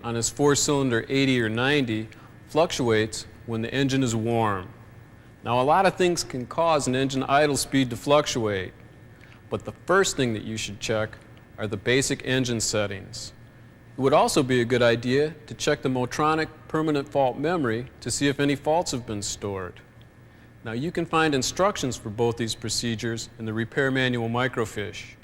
on his 4-cylinder 80 or 90 fluctuates when the engine is warm. Now, a lot of things can cause an engine idle speed to fluctuate, but the first thing that you should check are the basic engine settings. It would also be a good idea to check the Motronic permanent fault memory to see if any faults have been stored. Now, you can find instructions for both these procedures in the repair manual microfiche.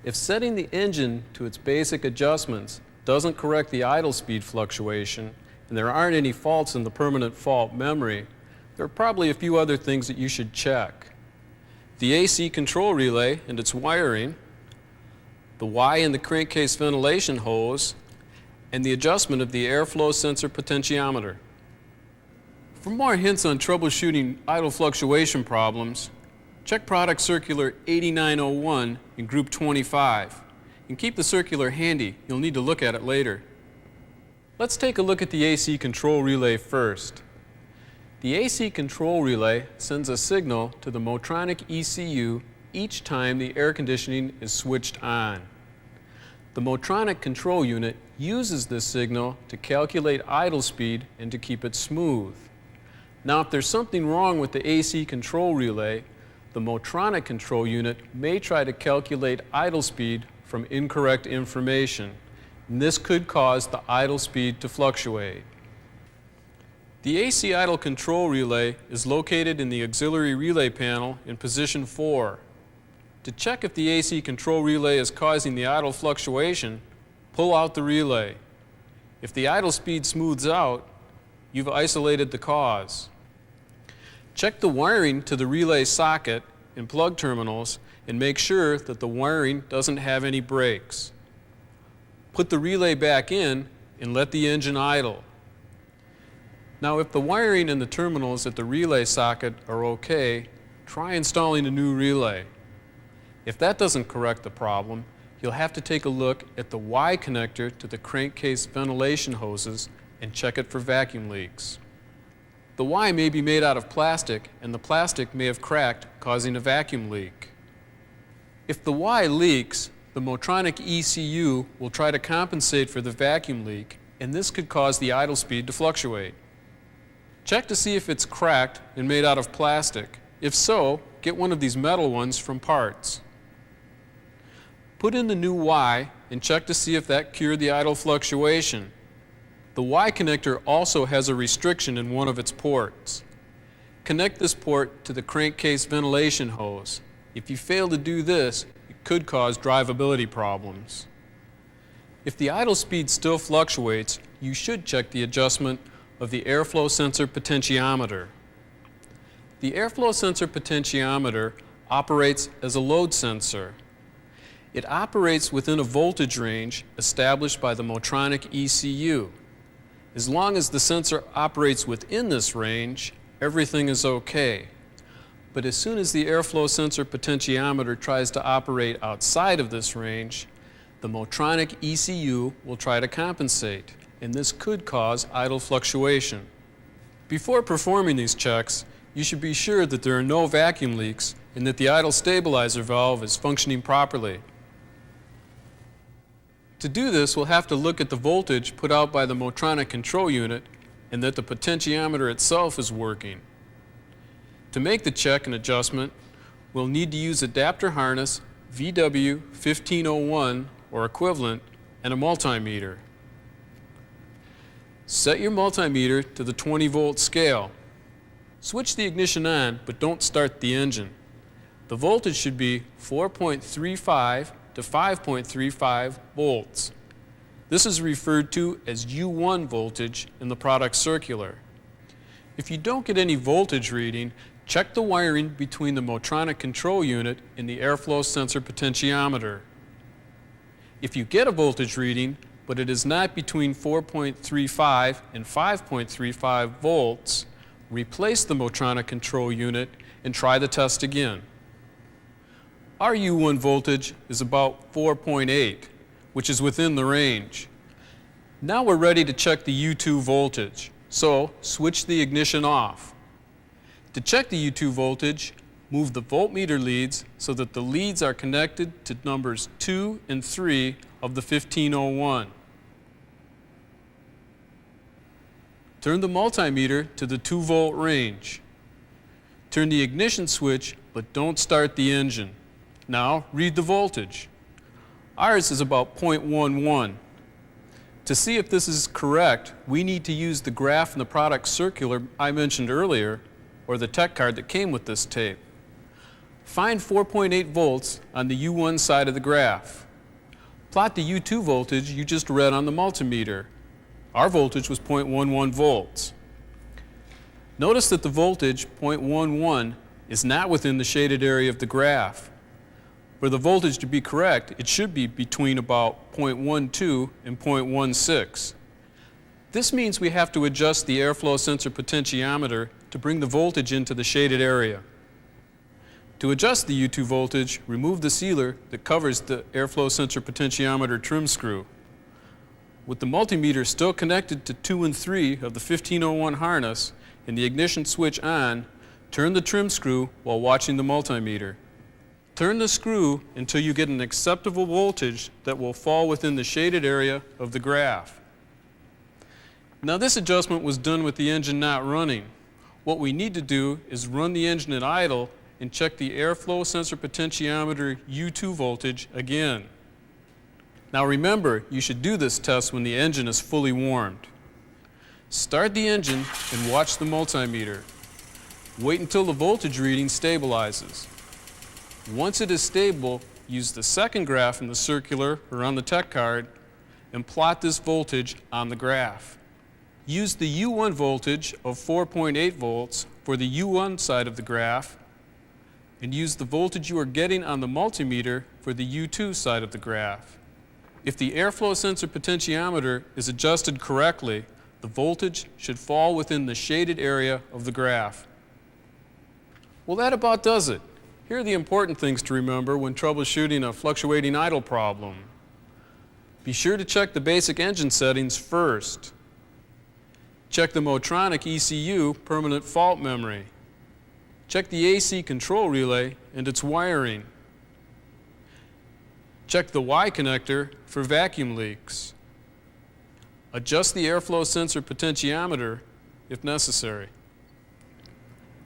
If setting the engine to its basic adjustments doesn't correct the idle speed fluctuation and there aren't any faults in the permanent fault memory, there are probably a few other things that you should check. The AC control relay and its wiring, the Y in the crankcase ventilation hose, and the adjustment of the airflow sensor potentiometer. For more hints on troubleshooting idle fluctuation problems, check Product Circular 8901 in Group 25, and keep the circular handy. You'll need to look at it later. Let's take a look at the AC control relay first. The AC control relay sends a signal to the Motronic ECU each time the air conditioning is switched on. The Motronic control unit uses this signal to calculate idle speed and to keep it smooth. Now, if there's something wrong with the AC control relay, the Motronic control unit may try to calculate idle speed from incorrect information, and this could cause the idle speed to fluctuate. The AC idle control relay is located in the auxiliary relay panel in position 4. To check if the AC control relay is causing the idle fluctuation, pull out the relay. If the idle speed smooths out, you've isolated the cause. Check the wiring to the relay socket and plug terminals and make sure that the wiring doesn't have any breaks. Put the relay back in and let the engine idle. Now, if the wiring and the terminals at the relay socket are okay, try installing a new relay. If that doesn't correct the problem, you'll have to take a look at the Y connector to the crankcase ventilation hoses and check it for vacuum leaks. The Y may be made out of plastic, and the plastic may have cracked, causing a vacuum leak. If the Y leaks, the Motronic ECU will try to compensate for the vacuum leak, and this could cause the idle speed to fluctuate. Check to see if it's cracked and made out of plastic. If so, get one of these metal ones from parts. Put in the new Y and check to see if that cured the idle fluctuation. The Y connector also has a restriction in one of its ports. Connect this port to the crankcase ventilation hose. If you fail to do this, it could cause drivability problems. If the idle speed still fluctuates, you should check the adjustment of the airflow sensor potentiometer. The airflow sensor potentiometer operates as a load sensor. It operates within a voltage range established by the Motronic ECU. As long as the sensor operates within this range, everything is okay. But as soon as the airflow sensor potentiometer tries to operate outside of this range, the Motronic ECU will try to compensate, and this could cause idle fluctuation. Before performing these checks, you should be sure that there are no vacuum leaks and that the idle stabilizer valve is functioning properly. To do this, we'll have to look at the voltage put out by the Motronic control unit and that the potentiometer itself is working. To make the check and adjustment, we'll need to use adapter harness VW1501 or equivalent and a multimeter. Set your multimeter to the 20-volt scale. Switch the ignition on, but don't start the engine. The voltage should be 4.35 to 5.35 volts. This is referred to as U1 voltage in the product circular. If you don't get any voltage reading, check the wiring between the Motronic control unit and the airflow sensor potentiometer. If you get a voltage reading, but it is not between 4.35 and 5.35 volts, replace the Motronic control unit and try the test again. Our U1 voltage is about 4.8, which is within the range. Now we're ready to check the U2 voltage, so switch the ignition off. To check the U2 voltage, move the voltmeter leads so that the leads are connected to numbers 2 and 3 of the 1501. Turn the multimeter to the 2-volt range. Turn the ignition switch, but don't start the engine. Now, read the voltage. Ours is about 0.11. To see if this is correct, we need to use the graph in the product circular I mentioned earlier, or the tech card that came with this tape. Find 4.8 volts on the U1 side of the graph. Plot the U2 voltage you just read on the multimeter. Our voltage was 0.11 volts. Notice that the voltage, 0.11, is not within the shaded area of the graph. For the voltage to be correct, it should be between about 0.12 and 0.16. This means we have to adjust the airflow sensor potentiometer to bring the voltage into the shaded area. To adjust the U2 voltage, remove the sealer that covers the airflow sensor potentiometer trim screw. With the multimeter still connected to 2 and 3 of the 1501 harness and the ignition switch on, turn the trim screw while watching the multimeter. Turn the screw until you get an acceptable voltage that will fall within the shaded area of the graph. Now this adjustment was done with the engine not running. What we need to do is run the engine at idle and check the airflow sensor potentiometer U2 voltage again. Now remember, you should do this test when the engine is fully warmed. Start the engine and watch the multimeter. Wait until the voltage reading stabilizes. Once it is stable, use the second graph in the circular or on the tech card and plot this voltage on the graph. Use the U1 voltage of 4.8 volts for the U1 side of the graph and use the voltage you are getting on the multimeter for the U2 side of the graph. If the airflow sensor potentiometer is adjusted correctly, the voltage should fall within the shaded area of the graph. Well, that about does it. Here are the important things to remember when troubleshooting a fluctuating idle problem. Be sure to check the basic engine settings first. Check the Motronic ECU permanent fault memory. Check the AC control relay and its wiring. Check the Y connector for vacuum leaks. Adjust the airflow sensor potentiometer if necessary.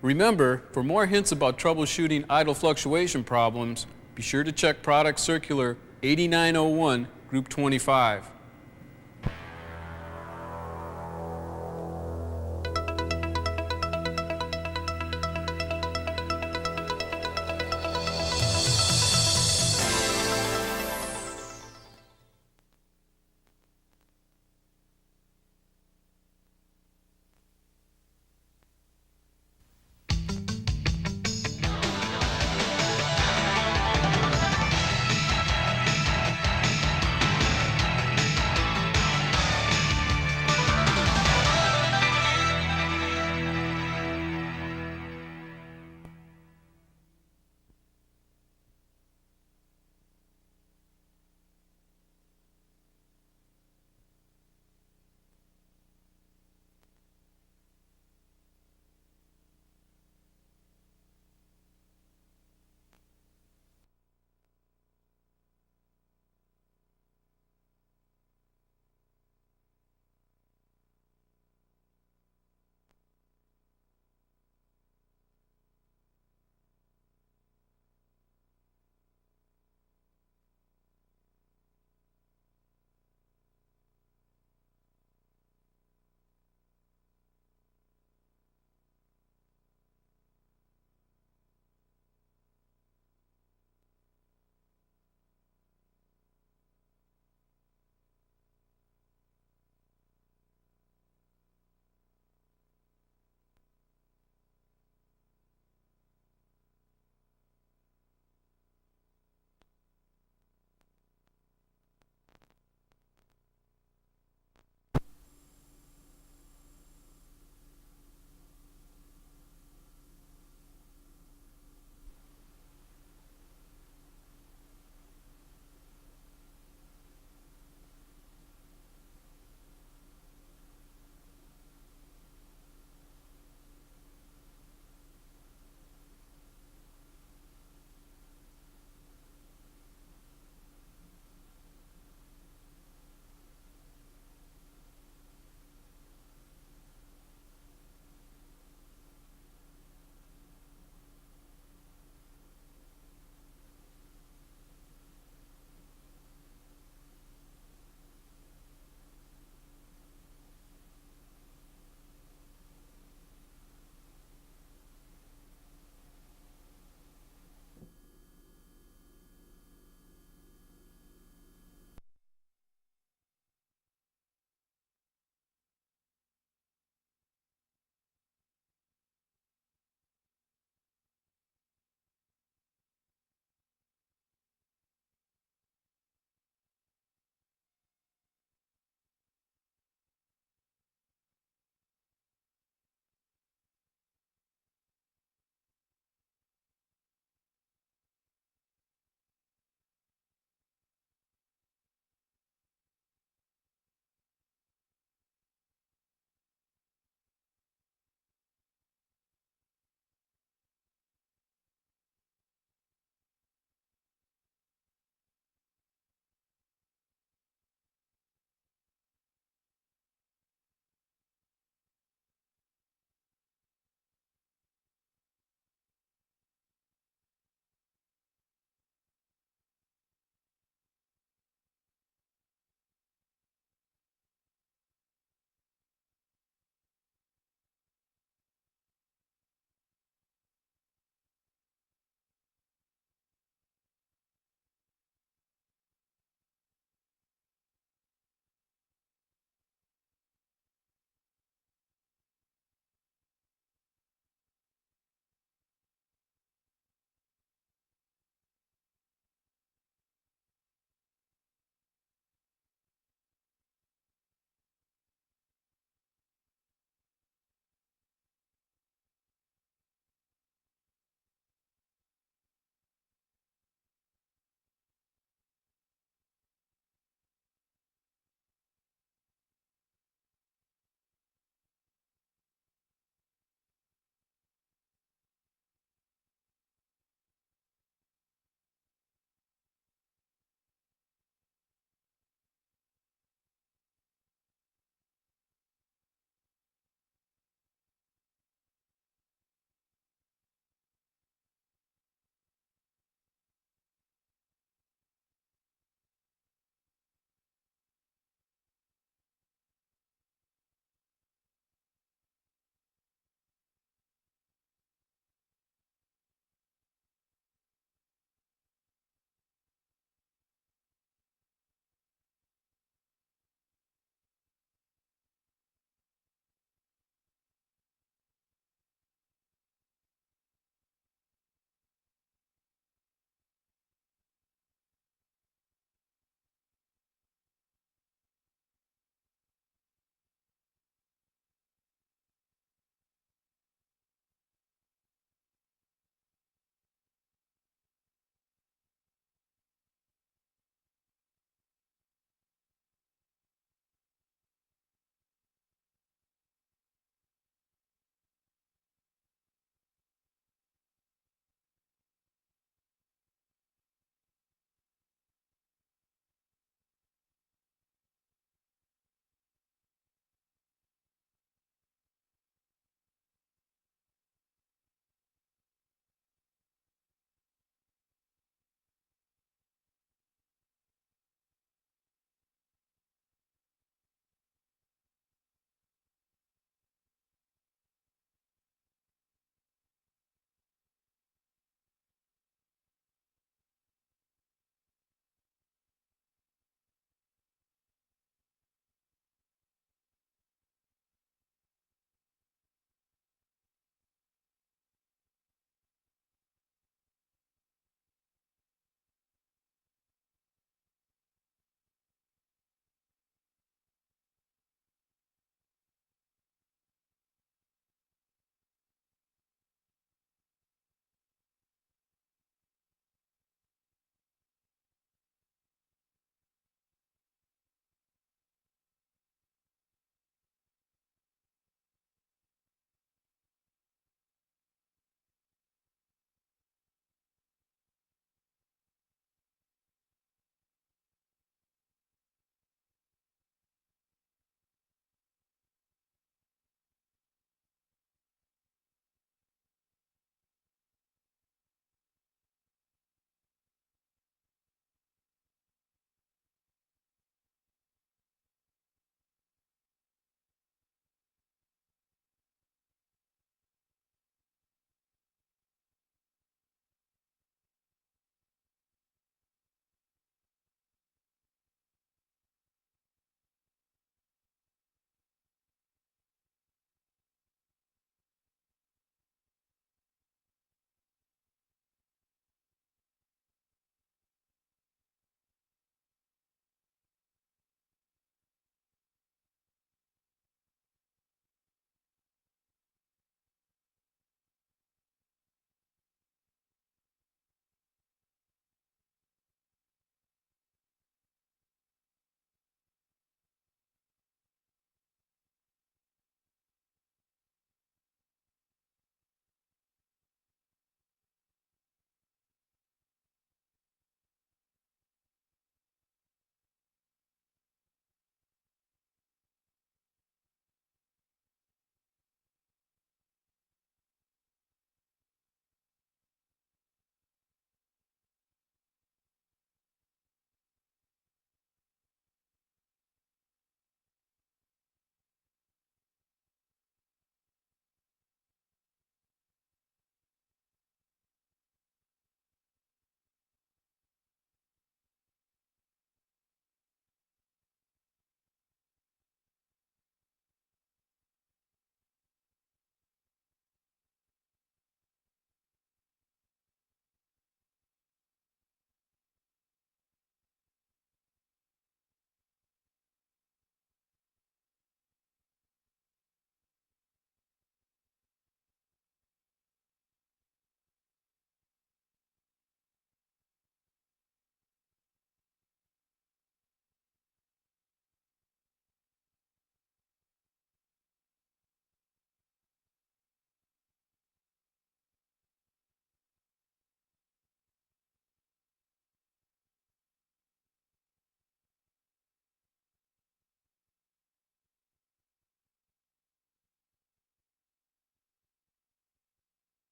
Remember, for more hints about troubleshooting idle fluctuation problems, be sure to check Product Circular 8901, Group 25.